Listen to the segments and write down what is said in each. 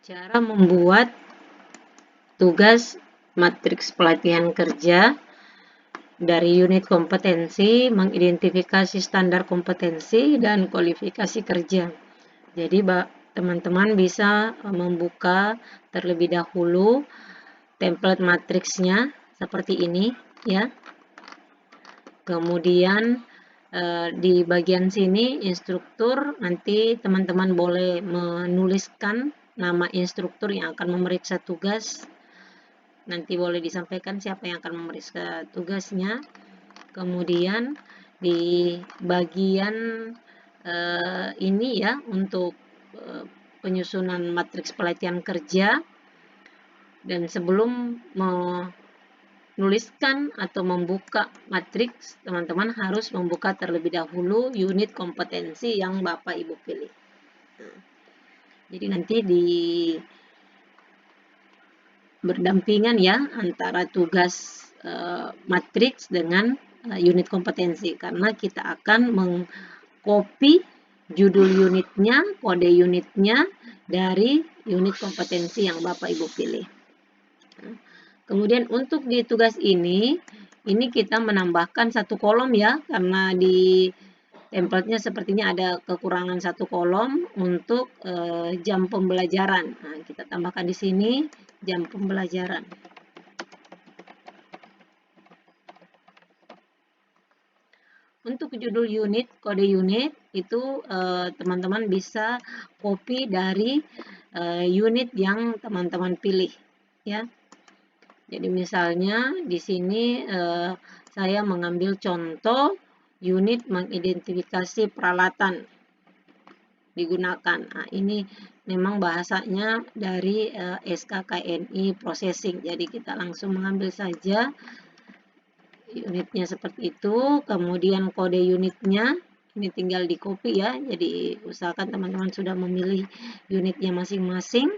Cara membuat tugas matriks pelatihan kerja dari unit kompetensi, mengidentifikasi standar kompetensi dan kualifikasi kerja. Jadi teman-teman bisa membuka terlebih dahulu template matriksnya seperti ini ya. Kemudian di bagian sini instruktur, nanti teman-teman boleh menuliskan nama instruktur yang akan memeriksa tugas. Nanti boleh disampaikan siapa yang akan memeriksa tugasnya. Kemudian di bagian ini ya, untuk penyusunan matriks pelatihan kerja, dan sebelum menuliskan atau membuka matriks, teman-teman harus membuka terlebih dahulu unit kompetensi yang Bapak Ibu pilih. Jadi nanti berdampingan ya antara tugas matriks dengan unit kompetensi, karena kita akan mengcopy judul unitnya, kode unitnya dari unit kompetensi yang Bapak Ibu pilih. Kemudian untuk di tugas ini kita menambahkan satu kolom ya, karena di template-nya sepertinya ada kekurangan satu kolom untuk jam pembelajaran. Nah, kita tambahkan di sini jam pembelajaran. Untuk judul unit, kode unit itu teman-teman bisa copy dari unit yang teman-teman pilih ya. Jadi misalnya di sini saya mengambil contoh unit mengidentifikasi peralatan digunakan. Nah, ini memang bahasanya dari SKKNI Processing. Jadi kita langsung mengambil saja unitnya seperti itu, kemudian kode unitnya ini tinggal di copy ya. Jadi usahakan teman-teman sudah memilih unitnya masing-masing.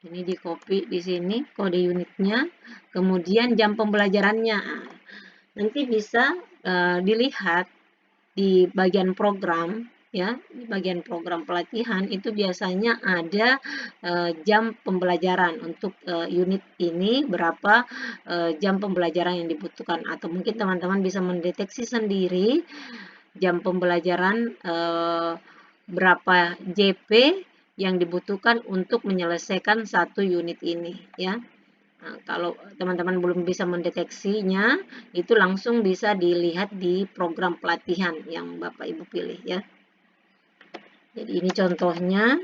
Ini di copy di sini kode unitnya, kemudian jam pembelajarannya. Nah, nanti bisa dilihat di bagian program ya, di bagian program pelatihan itu biasanya ada jam pembelajaran untuk unit ini, berapa jam pembelajaran yang dibutuhkan, atau mungkin teman-teman bisa mendeteksi sendiri jam pembelajaran berapa JP yang dibutuhkan untuk menyelesaikan satu unit ini ya. Nah, kalau teman-teman belum bisa mendeteksinya, itu langsung bisa dilihat di program pelatihan yang Bapak Ibu pilih ya. Jadi ini contohnya,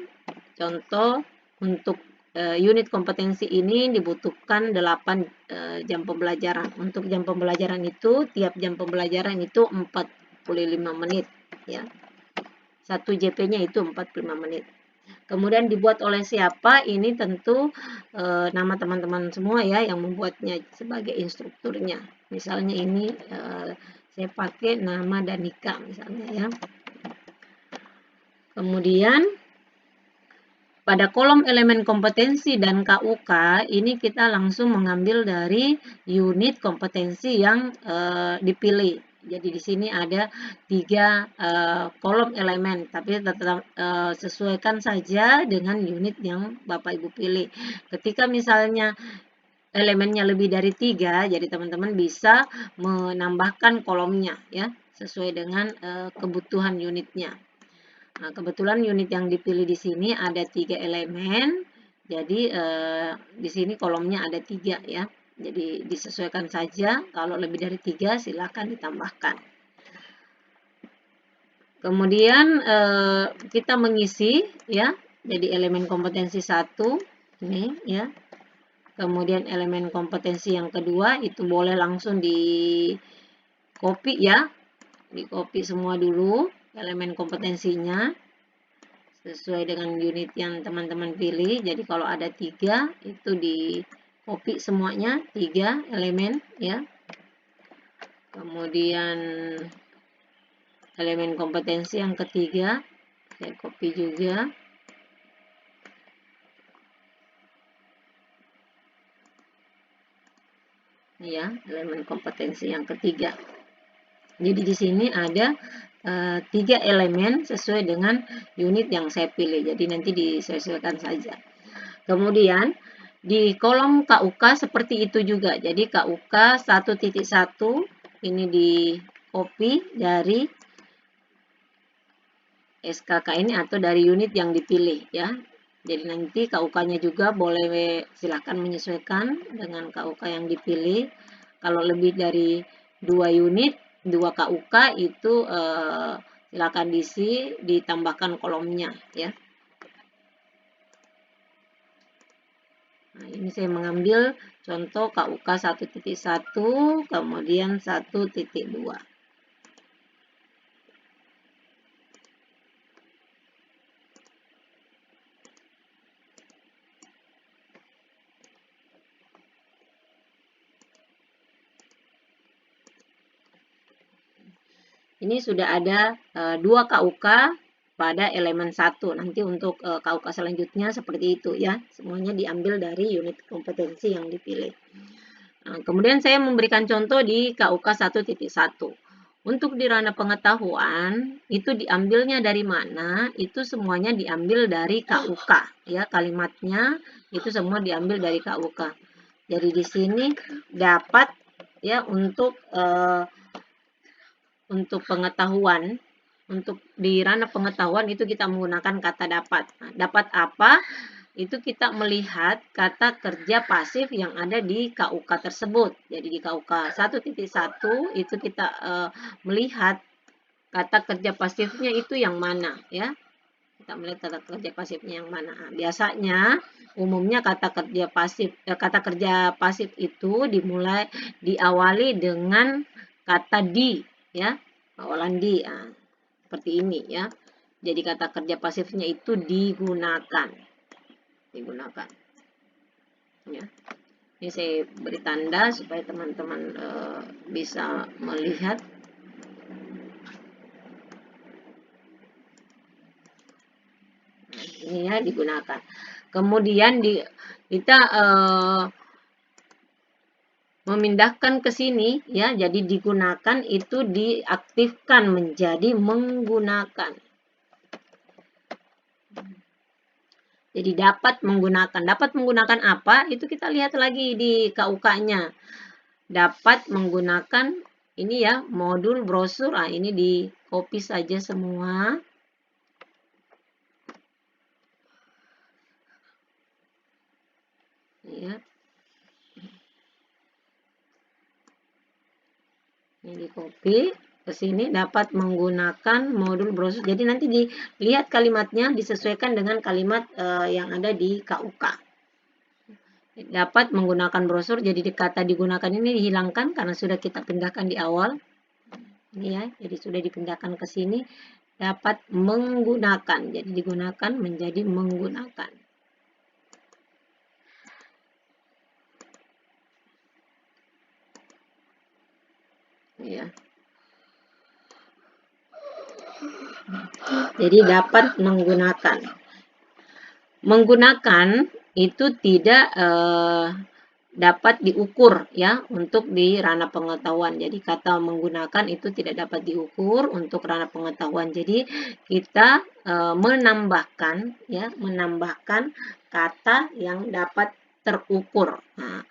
contoh untuk unit kompetensi ini dibutuhkan 8 jam pembelajaran. Untuk jam pembelajaran itu, tiap jam pembelajaran itu 45 menit ya. 1 JP-nya itu 45 menit. Kemudian dibuat oleh siapa? Ini tentu nama teman-teman semua ya yang membuatnya sebagai instrukturnya. Misalnya ini saya pakai nama Danika misalnya ya. Kemudian pada kolom elemen kompetensi dan KUK ini kita langsung mengambil dari unit kompetensi yang dipilih. Jadi di sini ada 3 kolom elemen, tapi tetap sesuaikan saja dengan unit yang Bapak Ibu pilih. Ketika misalnya elemennya lebih dari 3, jadi teman-teman bisa menambahkan kolomnya ya, sesuai dengan kebutuhan unitnya. Nah, kebetulan unit yang dipilih di sini ada 3 elemen, jadi di sini kolomnya ada 3 ya. Jadi disesuaikan saja, kalau lebih dari 3 silakan ditambahkan. Kemudian kita mengisi ya, jadi elemen kompetensi 1 ini ya. Kemudian elemen kompetensi yang kedua itu boleh langsung di copy ya, di copy semua dulu elemen kompetensinya sesuai dengan unit yang teman-teman pilih. Jadi kalau ada 3 itu di copy semuanya 3 elemen ya. Kemudian elemen kompetensi yang ketiga saya copy juga. Ya, elemen kompetensi yang ketiga. Jadi di sini ada 3 elemen sesuai dengan unit yang saya pilih. Jadi nanti disesuaikan saja. Kemudian di kolom KUK seperti itu juga. Jadi KUK 1.1 ini di copy dari SKK ini atau dari unit yang dipilih ya. Jadi nanti KUK-nya juga boleh silahkan menyesuaikan dengan KUK yang dipilih. Kalau lebih dari 2 unit, 2 KUK itu silakan diisi, ditambahkan kolomnya ya. Nah, ini saya mengambil contoh KUK 1.1, kemudian 1.2. Ini sudah ada 2 KUK pada elemen 1. Nanti untuk KUK selanjutnya seperti itu ya. Semuanya diambil dari unit kompetensi yang dipilih. Nah, kemudian saya memberikan contoh di KUK 1.1. Untuk di ranah pengetahuan, itu diambilnya dari mana? Itu semuanya diambil dari KUK. Ya, kalimatnya itu semua diambil dari KUK. Jadi di sini dapat ya untuk pengetahuan, untuk di ranah pengetahuan itu kita menggunakan kata dapat. Nah, dapat apa? Itu kita melihat kata kerja pasif yang ada di KUK tersebut. Jadi di KUK 1.1 itu kita melihat kata kerja pasifnya itu yang mana ya. Kita melihat kata kerja pasifnya yang mana. Nah, biasanya umumnya kata kerja pasif itu diawali dengan kata di ya, awalan di. Nah, seperti ini ya. Jadi kata kerja pasifnya itu digunakan ya. Ini saya beri tanda supaya teman-teman bisa melihat. Nah, ini ya digunakan. Kemudian kita memindahkan ke sini ya, jadi digunakan itu diaktifkan menjadi menggunakan. Jadi dapat menggunakan apa? Itu kita lihat lagi di KUK-nya. Dapat menggunakan ini ya, modul brosur. Nah, ini di copy saja semua. Ya. Ini di copy ke sini, dapat menggunakan modul brosur. Jadi nanti dilihat kalimatnya disesuaikan dengan kalimat yang ada di KUK. Dapat menggunakan brosur, jadi kata digunakan ini dihilangkan karena sudah kita pindahkan di awal. Ini ya, jadi sudah dipindahkan ke sini. Dapat menggunakan, jadi digunakan menjadi menggunakan. Ya. Jadi dapat menggunakan. Menggunakan itu tidak dapat diukur ya untuk di ranah pengetahuan. Jadi kata menggunakan itu tidak dapat diukur untuk ranah pengetahuan. Jadi kita menambahkan kata yang dapat terukur. Nah,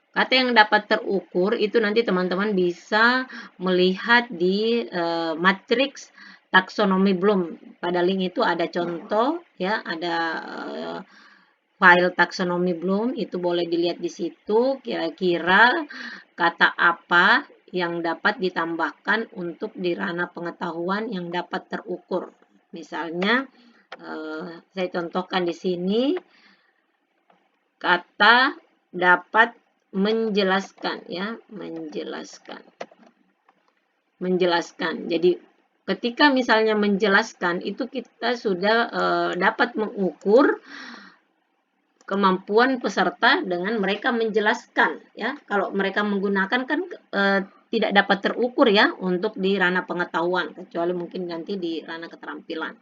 kata yang dapat terukur itu nanti teman-teman bisa melihat di matriks taksonomi Bloom. Pada link itu ada contoh ya, ada file taksonomi Bloom, itu boleh dilihat di situ kira-kira kata apa yang dapat ditambahkan untuk di ranah pengetahuan yang dapat terukur. Misalnya saya contohkan di sini kata dapat menjelaskan ya, menjelaskan. Jadi ketika misalnya menjelaskan itu kita sudah dapat mengukur kemampuan peserta dengan mereka menjelaskan ya. Kalau mereka menggunakan kan tidak dapat terukur ya untuk di ranah pengetahuan, kecuali mungkin nanti di ranah keterampilan.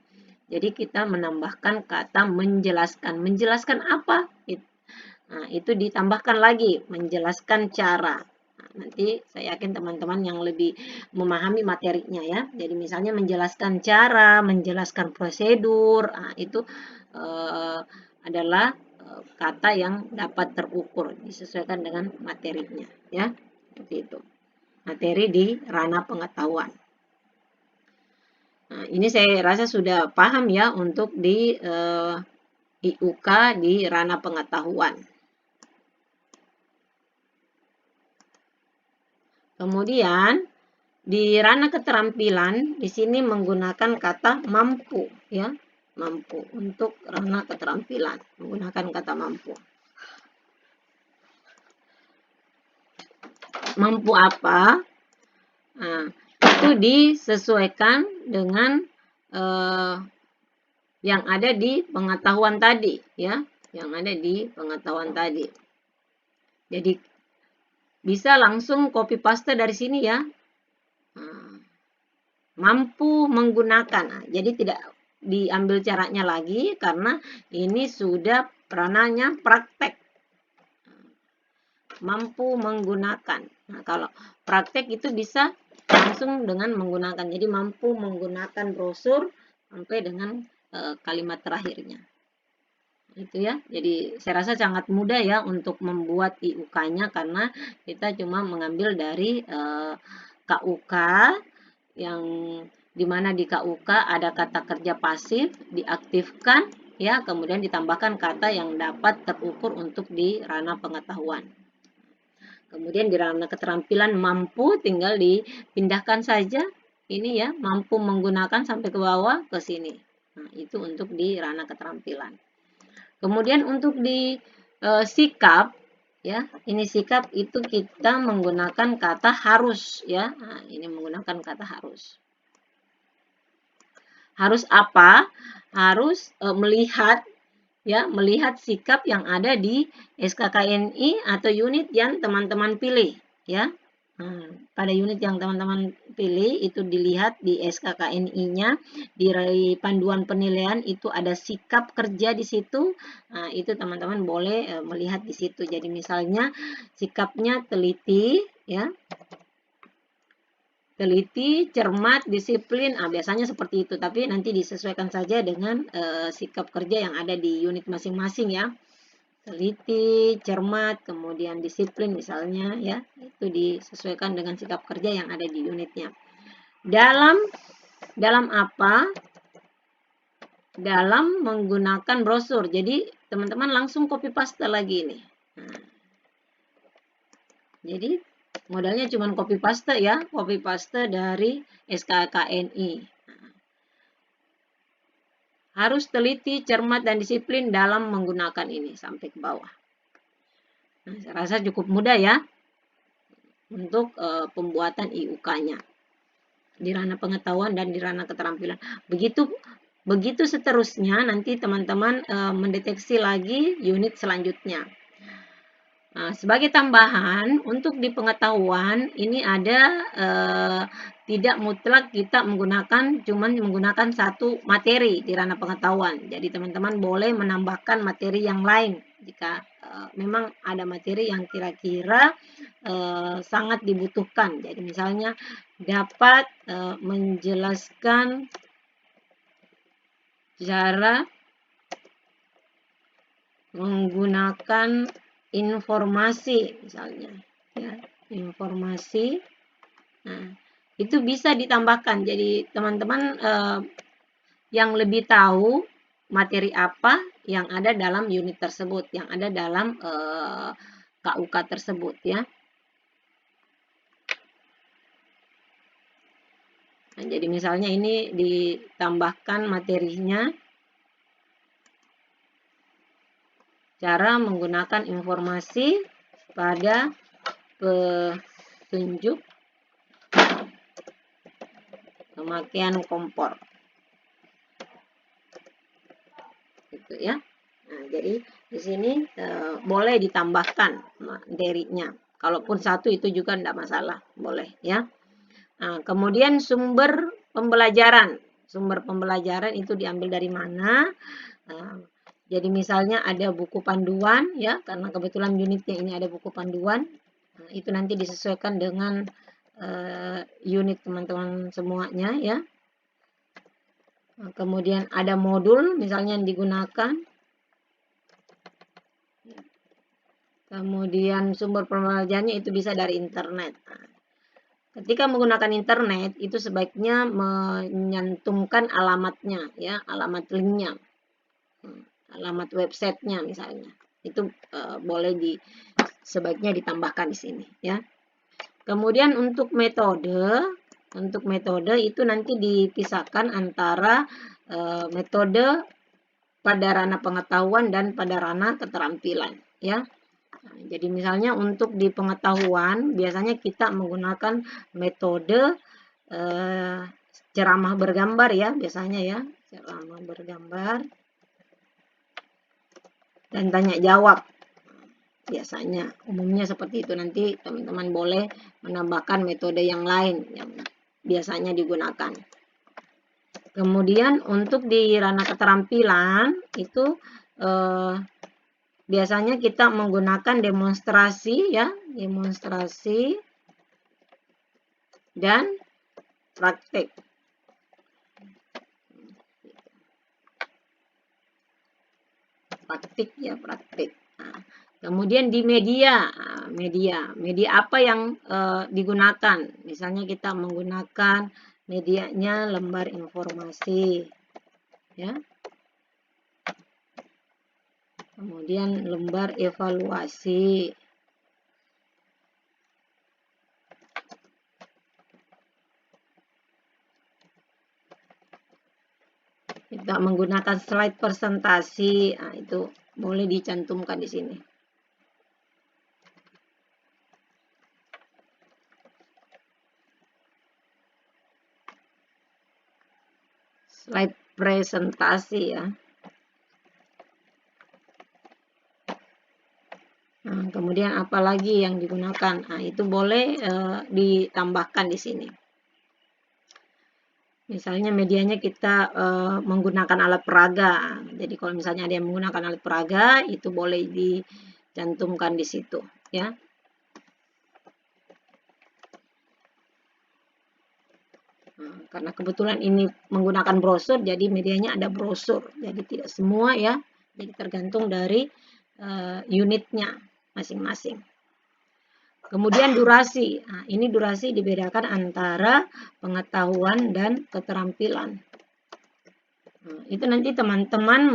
Jadi kita menambahkan kata menjelaskan. Menjelaskan apa? Nah, itu ditambahkan lagi menjelaskan cara. Nanti saya yakin teman-teman yang lebih memahami materinya ya. Jadi misalnya menjelaskan cara, menjelaskan prosedur, itu adalah kata yang dapat terukur disesuaikan dengan materinya ya. Seperti itu. Materi di ranah pengetahuan. Nah, ini saya rasa sudah paham ya untuk di IUK di ranah pengetahuan. Kemudian di ranah keterampilan di sini menggunakan kata mampu ya, mampu untuk ranah keterampilan menggunakan kata mampu. Mampu apa? Nah, itu disesuaikan dengan yang ada di pengetahuan tadi ya, yang ada di pengetahuan tadi. Jadi bisa langsung copy paste dari sini ya. Mampu menggunakan. Nah, jadi tidak diambil caranya lagi karena ini sudah ranahnya praktek. Mampu menggunakan. Nah, kalau praktek itu bisa langsung dengan menggunakan. Jadi mampu menggunakan brosur sampai dengan kalimat terakhirnya. Itu ya. Jadi saya rasa sangat mudah ya untuk membuat IUK-nya karena kita cuma mengambil dari KUK yang dimana di KUK ada kata kerja pasif diaktifkan ya, kemudian ditambahkan kata yang dapat terukur untuk di ranah pengetahuan. Kemudian di ranah keterampilan mampu tinggal dipindahkan saja ini ya, mampu menggunakan sampai ke bawah ke sini. Nah, itu untuk di ranah keterampilan. Kemudian untuk di sikap ya, ini sikap itu kita menggunakan kata harus ya. Nah, ini menggunakan kata harus. Harus apa? Harus melihat ya, melihat sikap yang ada di SKKNI atau unit yang teman-teman pilih ya. Pada unit yang teman-teman pilih itu dilihat di SKKNI-nya, di panduan penilaian itu ada sikap kerja di situ. Nah, itu teman-teman boleh melihat di situ. Jadi misalnya sikapnya teliti ya. Teliti, cermat, disiplin, biasanya seperti itu. Tapi nanti disesuaikan saja dengan sikap kerja yang ada di unit masing-masing ya. Teliti, cermat, kemudian disiplin misalnya ya, itu disesuaikan dengan sikap kerja yang ada di unitnya. Dalam apa? Dalam menggunakan brosur. Jadi teman-teman langsung copy paste lagi nih. Nah, jadi modalnya cuma copy paste ya, copy paste dari SKKNI. Harus teliti, cermat, dan disiplin dalam menggunakan ini sampai ke bawah. Nah, saya rasa cukup mudah ya untuk pembuatan IUK-nya di ranah pengetahuan dan di ranah keterampilan. Begitu seterusnya nanti teman-teman mendeteksi lagi unit selanjutnya. Nah, sebagai tambahan untuk di pengetahuan ini ada tidak mutlak kita cuma menggunakan satu materi di ranah pengetahuan. Jadi teman-teman boleh menambahkan materi yang lain jika memang ada materi yang kira-kira sangat dibutuhkan. Jadi misalnya dapat menjelaskan cara menggunakan informasi misalnya ya, informasi. Nah, itu bisa ditambahkan. Jadi teman-teman yang lebih tahu materi apa yang ada dalam unit tersebut, yang ada dalam KUK tersebut ya. Nah, jadi misalnya ini ditambahkan materinya cara menggunakan informasi pada petunjuk pemakaian kompor. Gitu ya. Nah, jadi di sini boleh ditambahkan materinya. Kalaupun satu itu juga tidak masalah, boleh ya. Nah, kemudian sumber pembelajaran. Sumber pembelajaran itu diambil dari mana? Jadi misalnya ada buku panduan ya, karena kebetulan unitnya ini ada buku panduan. Nah, itu nanti disesuaikan dengan unit teman-teman semuanya ya. Nah, kemudian ada modul misalnya yang digunakan. Kemudian sumber pembelajarannya itu bisa dari internet. Nah, ketika menggunakan internet itu sebaiknya menyantumkan alamatnya ya, alamat linknya, alamat websitenya misalnya. Itu boleh sebaiknya ditambahkan di sini ya. Kemudian untuk metode itu nanti dipisahkan antara metode pada ranah pengetahuan dan pada ranah keterampilan ya. Nah, jadi misalnya untuk di pengetahuan biasanya kita menggunakan metode ceramah bergambar ya, biasanya ya, ceramah bergambar dan tanya jawab. Biasanya umumnya seperti itu. Nanti teman-teman boleh menambahkan metode yang lain yang biasanya digunakan. Kemudian untuk di ranah keterampilan itu biasanya kita menggunakan demonstrasi ya, demonstrasi dan praktik. Praktik ya, praktik. Nah, kemudian di media apa yang digunakan? Misalnya kita menggunakan medianya lembar informasi ya. Kemudian lembar evaluasi. Kita menggunakan slide presentasi. Nah, itu boleh dicantumkan di sini. Slide presentasi ya. Nah, kemudian apalagi yang digunakan? Nah, itu boleh ditambahkan di sini. Misalnya medianya kita menggunakan alat peraga. Jadi kalau misalnya ada yang menggunakan alat peraga, itu boleh dicantumkan di situ, ya. Nah, karena kebetulan ini menggunakan brosur, jadi medianya ada brosur. Jadi tidak semua ya. Jadi tergantung dari unitnya masing-masing. Kemudian durasi. Nah, ini durasi dibedakan antara pengetahuan dan keterampilan. Nah, itu nanti teman-teman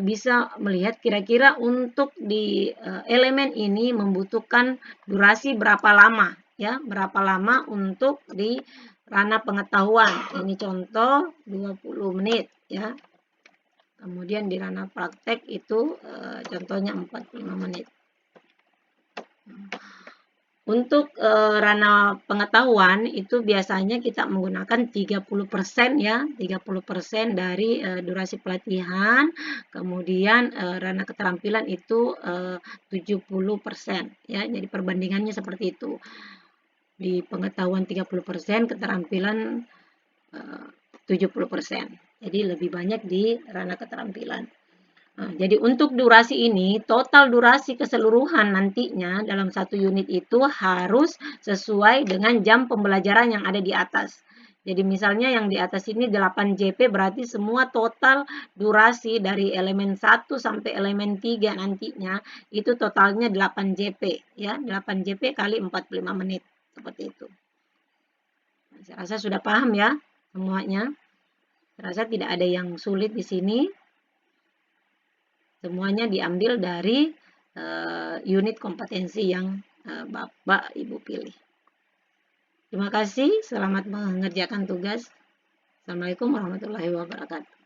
bisa melihat kira-kira untuk di elemen ini membutuhkan durasi berapa lama ya, berapa lama untuk di ranah pengetahuan. Ini contoh 20 menit ya. Kemudian di ranah praktek itu contohnya 45 menit. Untuk ranah pengetahuan itu biasanya kita menggunakan 30% ya, 30% dari durasi pelatihan. Kemudian ranah keterampilan itu 70% ya. Jadi perbandingannya seperti itu. Di pengetahuan 30%, keterampilan 70%. Jadi lebih banyak di ranah keterampilan. Nah, jadi untuk durasi ini, total durasi keseluruhan nantinya dalam satu unit itu harus sesuai dengan jam pembelajaran yang ada di atas. Jadi misalnya yang di atas ini 8 JP berarti semua total durasi dari elemen 1 sampai elemen 3 nantinya itu totalnya 8 JP ya, 8 JP kali 45 menit seperti itu. Nah, saya rasa sudah paham ya semuanya. Saya rasa tidak ada yang sulit di sini. Semuanya diambil dari unit kompetensi yang Bapak Ibu pilih. Terima kasih, selamat mengerjakan tugas. Assalamualaikum warahmatullahi wabarakatuh.